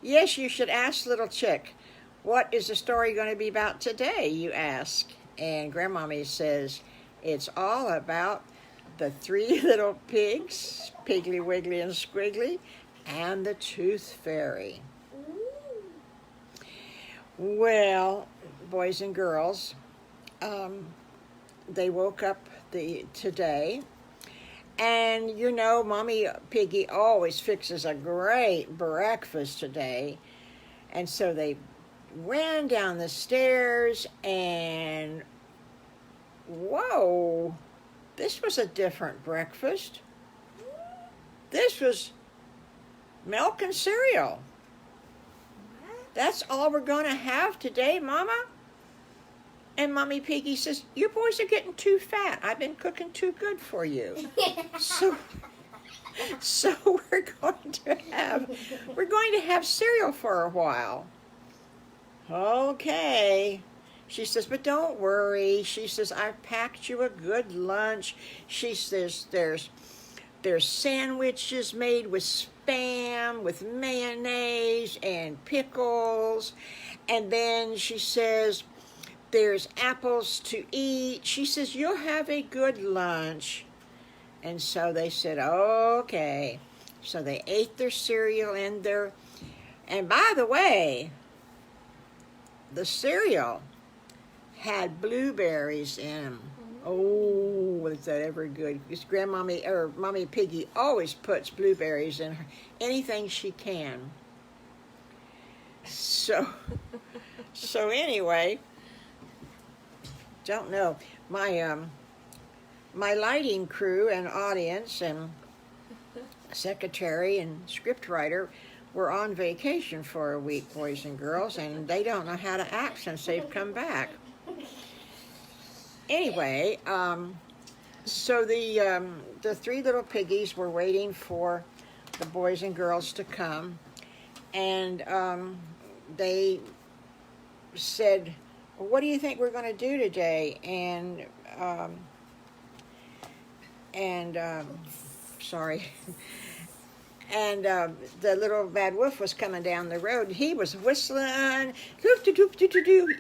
Yes, you should ask, little chick. What is the story going to be about today, you ask. And GrandMommy says, it's all about the three little pigs, Piggly, Wiggly, and Squiggly, and the Tooth Fairy. Well, boys and girls, they woke up today, and you know, Mommy Piggy always fixes a great breakfast today, and so they ran down the stairs, and whoa, this was a different breakfast. This was milk and cereal. That's all we're going to have today, Mama. And Mommy Piggy says, you boys are getting too fat. I've been cooking too good for you. So we're going to have cereal for a while. Okay. She says, but don't worry. She says, I've packed you a good lunch. She says, there's sandwiches made with Spam, with mayonnaise and pickles. And then she says, there's apples to eat. She says, you'll have a good lunch. And so they said, okay. So they ate their cereal and by the way, the cereal had blueberries in them. Oh, was that ever good? Because GrandMommy or Mommy Piggy always puts blueberries in anything she can. So anyway, don't know. My lighting crew and audience and secretary and scriptwriter were on vacation for a week, boys and girls, and they don't know how to act since they've come back. Anyway, so the three little piggies were waiting for the boys and girls to come, and they said, well, what do you think we're going to do today? Sorry. And the little bad wolf was coming down the road. He was whistling. Doo-doo-doo-doo-doo-doo.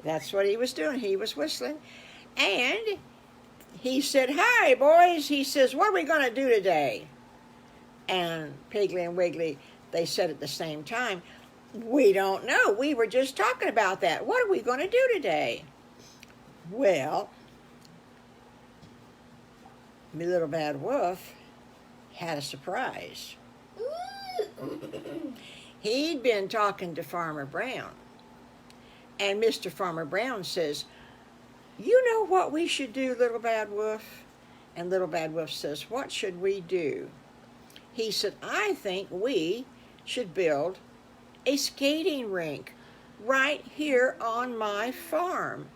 That's what he was doing. He was whistling. And he said, hi, boys. He says, what are we going to do today? And Piggly and Wiggly, they said at the same time, we don't know. We were just talking about that. What are we going to do today? Well, my little bad wolf had a surprise. He'd been talking to Farmer Brown, and Mr. Farmer Brown says, you know what we should do, Little Bad Wolf? And Little Bad Wolf says, what should we do? He said, I think we should build a skating rink right here on my farm.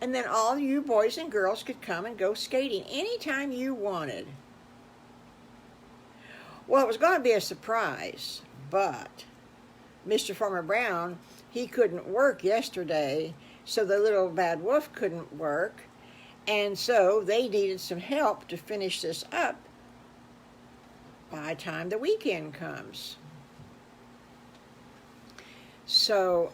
And then all you boys and girls could come and go skating anytime you wanted. Well, it was going to be a surprise, but Mr. Farmer Brown, he couldn't work yesterday, so the little bad wolf couldn't work, and so they needed some help to finish this up by the time the weekend comes. So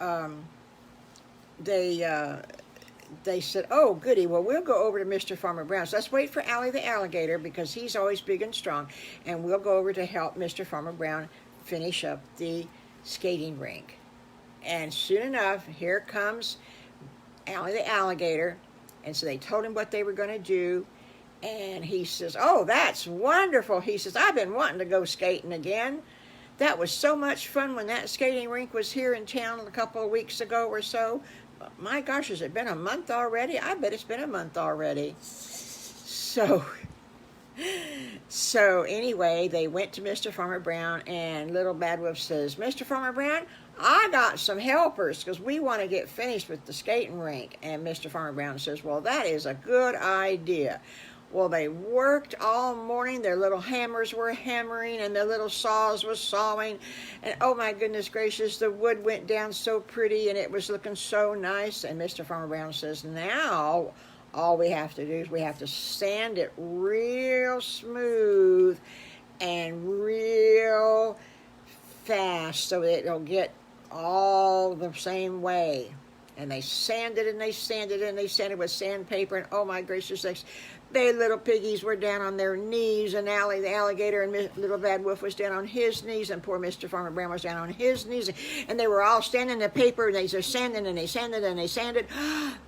they said, oh, goody, well, we'll go over to Mr. Farmer Brown's. Let's wait for Allie the alligator because he's always big and strong, and we'll go over to help Mr. Farmer Brown finish up the skating rink. And soon enough, here comes Allie the alligator, and so they told him what they were going to do, and he says, oh, that's wonderful. He says, I've been wanting to go skating again. That was so much fun when that skating rink was here in town a couple of weeks ago or so. My gosh, has it been a month already? I bet it's been a month already. So anyway, they went to Mr. Farmer Brown, and Little Bad Wolf says, Mr. Farmer Brown, I got some helpers because we want to get finished with the skating rink. And Mr. Farmer Brown says, well, that is a good idea. Well, they worked all morning. Their little hammers were hammering and their little saws were sawing. And oh my goodness gracious, the wood went down so pretty and it was looking so nice. And Mr. Farmer Brown says, now all we have to do is we have to sand it real smooth and real fast so that it'll get all the same way. And they sanded and they sanded and they sanded with sandpaper, and oh my gracious sakes, they little piggies were down on their knees, and the alligator and Little Bad Wolf was down on his knees, and poor Mr. Farmer Brown was down on his knees, and they were all standing in the paper, and they just sanded and they sanded and they sanded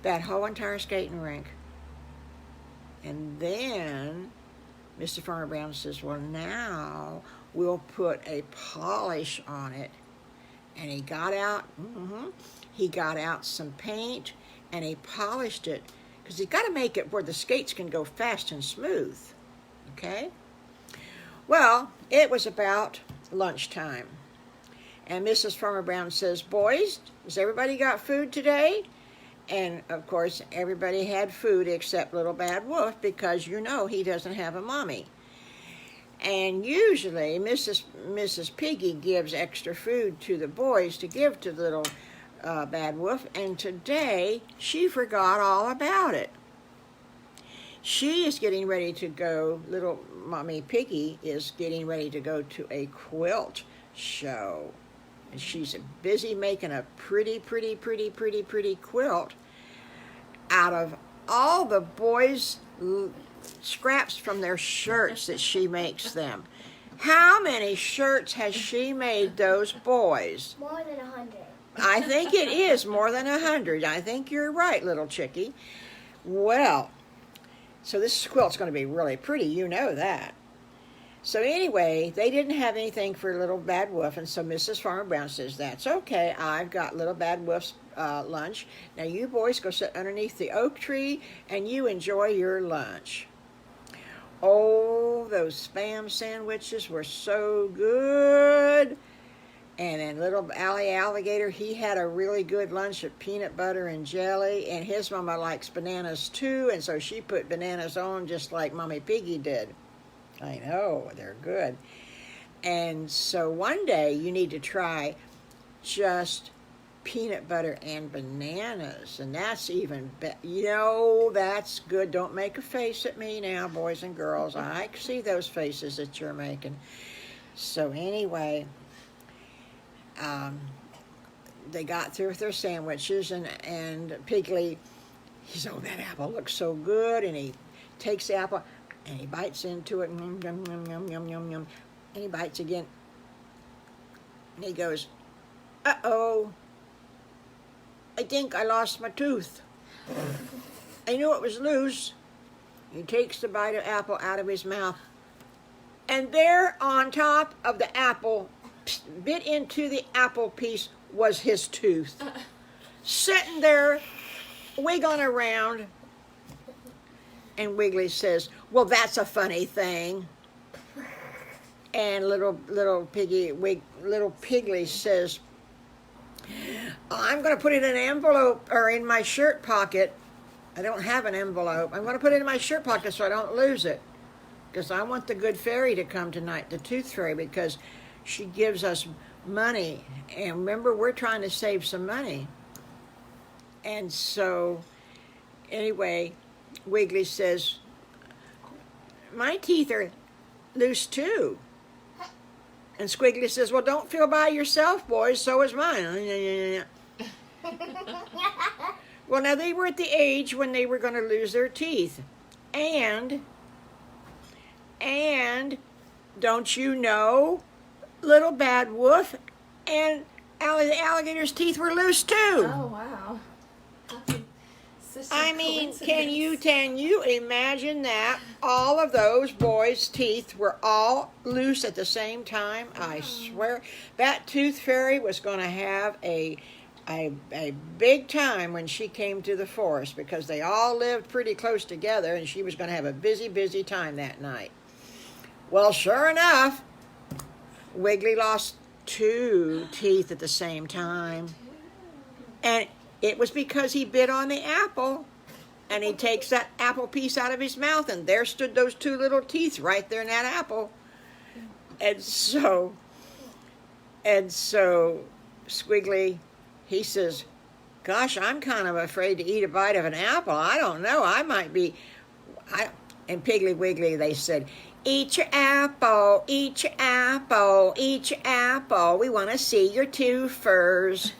that whole entire skating rink. And then Mr. Farmer Brown says, well, now we'll put a polish on it. And he got out some paint, and he polished it, because he's got to make it where the skates can go fast and smooth, okay? Well, it was about lunchtime, and Mrs. Farmer Brown says, boys, has everybody got food today? And, of course, everybody had food except Little Bad Wolf, because you know he doesn't have a mommy. And usually Mrs. Piggy gives extra food to the boys to give to Little Bad Wolf, and today she forgot all about it. She is getting ready to go, Little Mommy Piggy is getting ready to go to a quilt show. And she's busy making a pretty quilt out of all the boys' scraps from their shirts that she makes them. How many shirts has she made those boys? More than 100. I think it is more than 100. I think you're right, little chickie. Well, so this quilt's going to be really pretty. You know that. So anyway, they didn't have anything for Little Bad Wolf, and so Mrs. Farmer Brown says, that's okay. I've got Little Bad Wolf's lunch. Now you boys go sit underneath the oak tree, and you enjoy your lunch. Oh, those Spam sandwiches were so good. And then Little Alligator, he had a really good lunch of peanut butter and jelly, and his mama likes bananas too, and so she put bananas on just like Mommy Piggy did. I know, they're good. And so one day you need to try just peanut butter and bananas, and that's even better. You know, that's good. Don't make a face at me now, boys and girls. I see those faces that you're making. So anyway, they got through with their sandwiches, and Piggly, he said, oh, that apple looks so good, and he takes the apple, and he bites into it, and yum, yum, yum, yum, yum, yum, and he bites again, and he goes, uh-oh, I think I lost my tooth. I knew it was loose. He takes the bite of apple out of his mouth, and there on top of the apple, bit into the apple piece, was his tooth. Sitting there, wiggling around, and Wiggly says, well, that's a funny thing. And little Piggly says, I'm going to put it in an envelope, or in my shirt pocket. I don't have an envelope. I'm going to put it in my shirt pocket so I don't lose it, because I want the good fairy to come tonight, the tooth fairy, because she gives us money. And remember, we're trying to save some money. And so, anyway, Wiggly says, my teeth are loose too. And Squiggly says, well, don't feel by yourself, boys, so is mine. Well, now they were at the age when they were going to lose their teeth. And don't you know, Little Bad Wolf and the alligator's teeth were loose too. Oh, wow. I mean, can you imagine that? All of those boys' teeth were all loose at the same time. I swear, that tooth fairy was going to have a big time when she came to the forest, because they all lived pretty close together, and she was going to have a busy time that night. Well, sure enough, Wiggly lost 2 teeth at the same time. And it was because he bit on the apple, and he takes that apple piece out of his mouth, and there stood those 2 little teeth right there in that apple. And so Squiggly, he says, gosh, I'm kind of afraid to eat a bite of an apple. I don't know, I might be... And Piggly Wiggly, they said, Eat your apple, eat your apple, eat your apple. We want to see your twofers.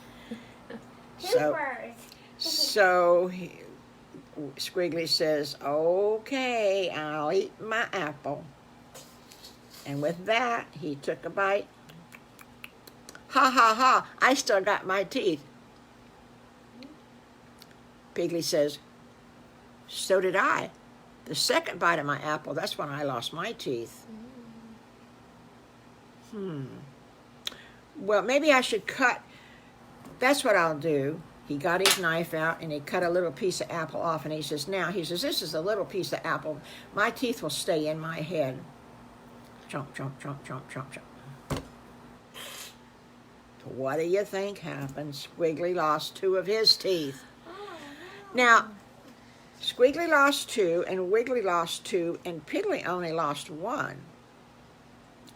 So Squiggly says, okay, I'll eat my apple. And with that, he took a bite. Ha ha ha, I still got my teeth. Piggly says, so did I. The second bite of my apple, that's when I lost my teeth. Well, maybe I should cut. That's what I'll do. He got his knife out and he cut a little piece of apple off, and he says, this is a little piece of apple. My teeth will stay in my head. Chomp, chomp, chomp, chomp, chomp, chomp. What do you think happened? Squiggly lost 2 of his teeth. Now, Squiggly lost 2, and Wiggly lost 2, and Piggly only lost 1.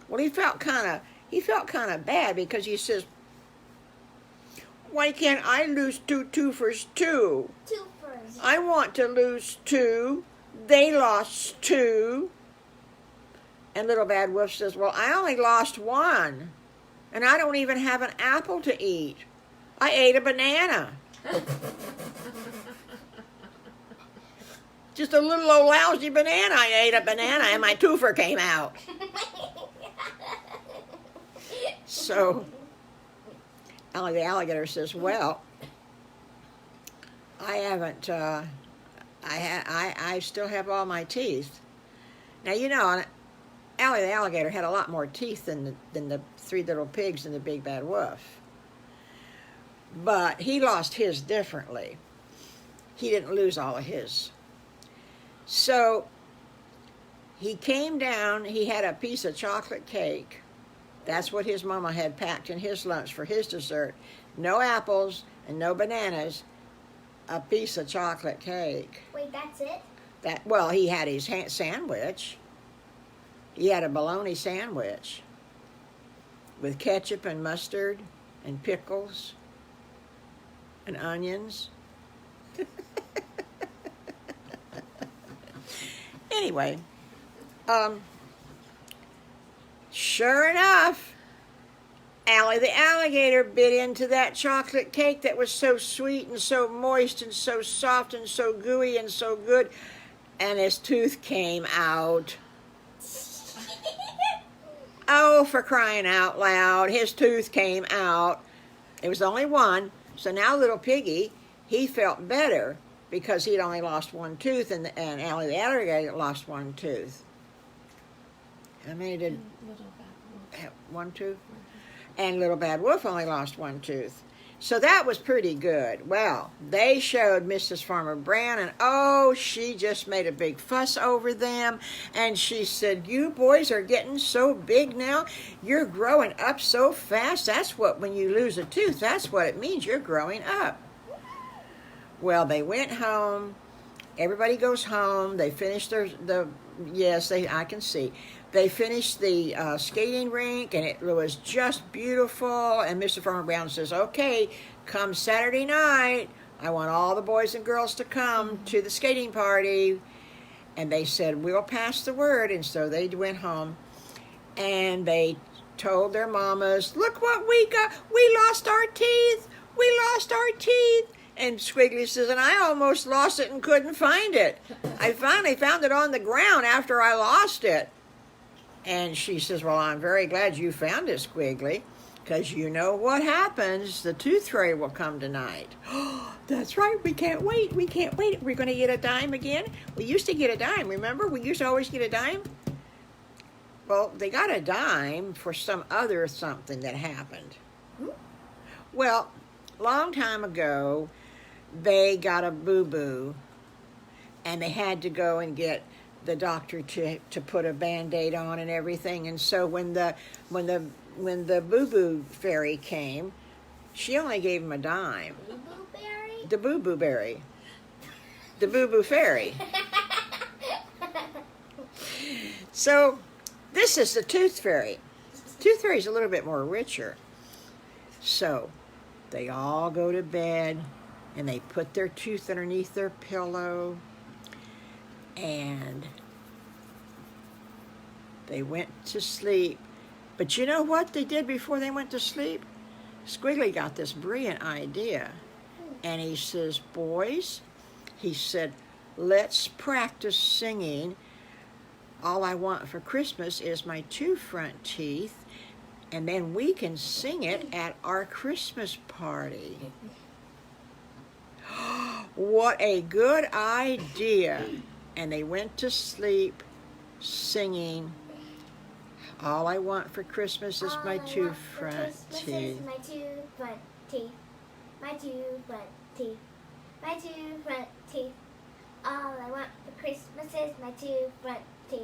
Well, he felt kind of bad, because he says, why can't I lose 2 twofers too? I want to lose 2. They lost 2. And Little Bad Wolf says, well, I only lost 1. And I don't even have an apple to eat. I ate a banana. Just a little old lousy banana. I ate a banana and my twofer came out. So Allie the alligator says, well, I haven't, I still have all my teeth. Now, you know, Allie the alligator had a lot more teeth than the 3 little pigs and the big bad wolf. But he lost his differently. He didn't lose all of his. So he came down, he had a piece of chocolate cake. That's what his mama had packed in his lunch for his dessert. No apples and no bananas, a piece of chocolate cake. Wait, that's it? Well, he had his sandwich. He had a bologna sandwich with ketchup and mustard and pickles and onions. Anyway, sure enough, Allie the alligator bit into that chocolate cake that was so sweet and so moist and so soft and so gooey and so good, and his tooth came out. Oh, for crying out loud, his tooth came out. It was only 1, so now little piggy, he felt better because he'd only lost 1 tooth, and Allie the alligator lost 1 tooth. How many did? Have 1 tooth? And Little Bad Wolf only lost 1 tooth. So that was pretty good. Well, they showed Mrs. Farmer Brown, and oh, she just made a big fuss over them. And she said, you boys are getting so big now. You're growing up so fast. That's what, when you lose a tooth, that's what it means. You're growing up. Well, they went home. Everybody goes home. They finished I can see. They finished the skating rink, and it was just beautiful. And Mr. Farmer Brown says, okay, come Saturday night, I want all the boys and girls to come to the skating party. And they said, we'll pass the word. And so they went home, and they told their mamas, look what we got. We lost our teeth. We lost our teeth. And Squiggly says, and I almost lost it and couldn't find it. I finally found it on the ground after I lost it. And she says, well, I'm very glad you found it, Squiggly, because you know what happens. The tooth fairy will come tonight. Oh, that's right. We can't wait. We can't wait. We're going to get a dime again. We used to get a dime. Remember? We used to always get a dime. Well, they got a dime for some other something that happened. Well, long time ago, they got a boo-boo, and they had to go and get the doctor to put a Band-Aid on and everything. And so when the boo-boo fairy came, she only gave him a dime. Boo-boo berry? The boo-boo berry. The boo-boo fairy. So this is the tooth fairy. Tooth fairy's a little bit more richer. So they all go to bed, and they put their tooth underneath their pillow, and They went to sleep. But you know what they did before they went to sleep? Squiggly got this brilliant idea. And he says, boys, he said, let's practice singing All I Want for Christmas is My Two Front Teeth, and then we can sing it at our Christmas party. What a good idea. And they went to sleep singing All I Want for Christmas is My Two Front Teeth. My two front teeth. My two front teeth. My two front teeth. All I want for Christmas is my two front